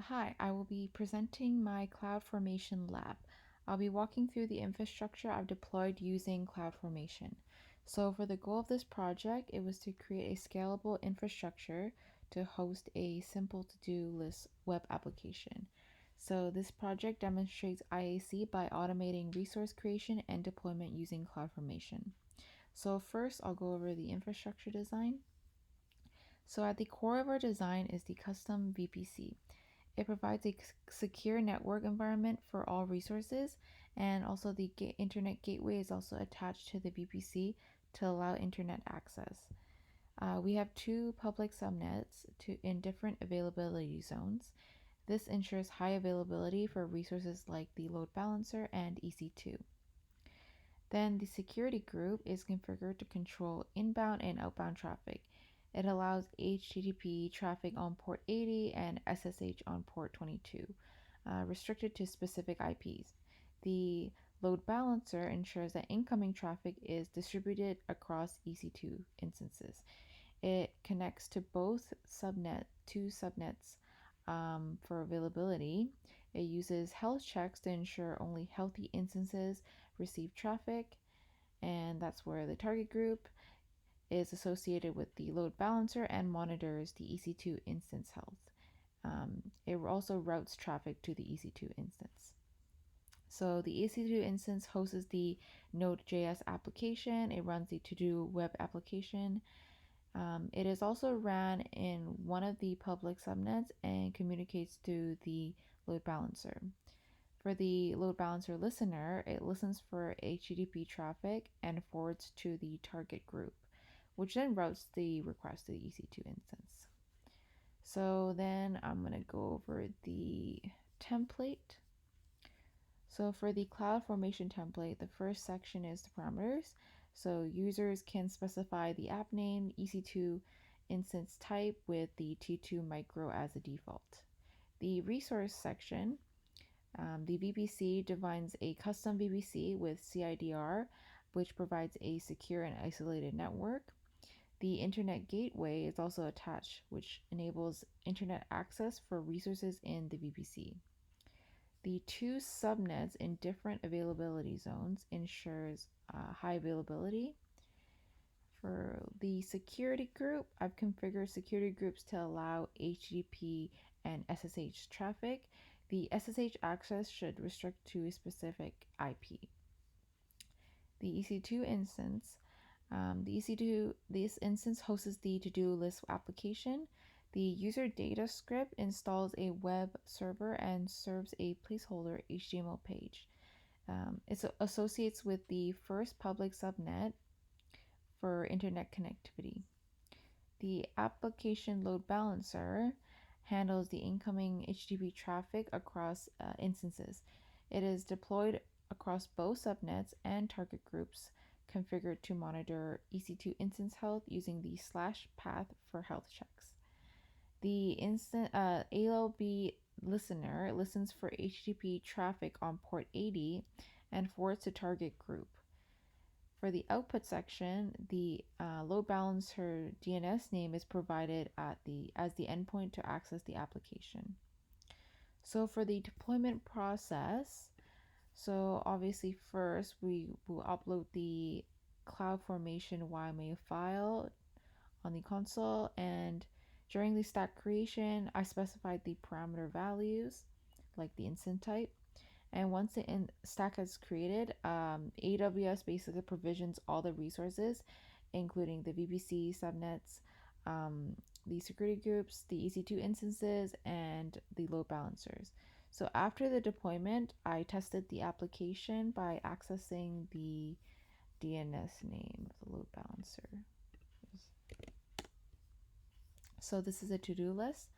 Hi, I will be presenting my CloudFormation lab. I'll be walking through the infrastructure I've deployed using CloudFormation. So for the goal of this project, it was to create a scalable infrastructure to host a simple to-do list web application. So this project demonstrates IAC by automating resource creation and deployment using CloudFormation. So first, I'll go over the infrastructure design. So at the core of our design is the custom VPC. It provides a secure network environment for all resources, and also the internet gateway is also attached to the VPC to allow internet access. We have two public subnets in different availability zones. This ensures high availability for resources like the load balancer and EC2. Then the security group is configured to control inbound and outbound traffic. It allows HTTP traffic on port 80 and SSH on port 22, restricted to specific IPs. The load balancer ensures that incoming traffic is distributed across EC2 instances. It connects to two subnets for availability. It uses health checks to ensure only healthy instances receive traffic, and that's where the target group is associated with the load balancer and monitors the EC2 instance health. It also routes traffic to the EC2 instance. So the EC2 instance hosts the Node.js application. It runs the to-do web application. It is also ran in one of the public subnets and communicates to the load balancer. For the load balancer listener, it listens for HTTP traffic and forwards to the target group, which then routes the request to the EC2 instance. So then I'm going to go over the template. So for the CloudFormation template, the first section is the parameters. So users can specify the app name, EC2 instance type with the T2 micro as a default. The resource section, the VPC defines a custom VPC with CIDR, which provides a secure and isolated network. The internet gateway is also attached, which enables internet access for resources in the VPC. The two subnets in different availability zones ensures high availability. For the security group, I've configured security groups to allow HTTP and SSH traffic. The SSH access should restrict to a specific IP. The EC2 instance, this instance hosts the to-do list application. The user data script installs a web server and serves a placeholder HTML page. It associates with the first public subnet for internet connectivity. The application load balancer handles the incoming HTTP traffic across instances. It is deployed across both subnets and target groups, configured to monitor EC2 instance health using the /path for health checks. The ALB listener listens for HTTP traffic on port 80 and forwards to target group. For the output section, the load balancer DNS name is provided as the endpoint to access the application. So for the deployment process, so obviously first we will upload the CloudFormation YAML file on the console, and during the stack creation, I specified the parameter values like the instance type. And once the stack is created, AWS basically provisions all the resources, including the VPC subnets, the security groups, the EC2 instances, and the load balancers. So after the deployment, I tested the application by accessing the DNS name of the load balancer. So this is a to-do list.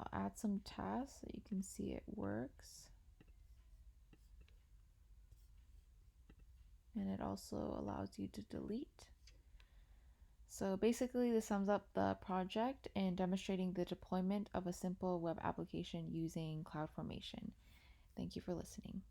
I'll add some tasks so you can see it works. And it also allows you to delete. So basically this sums up the project in demonstrating the deployment of a simple web application using CloudFormation. Thank you for listening.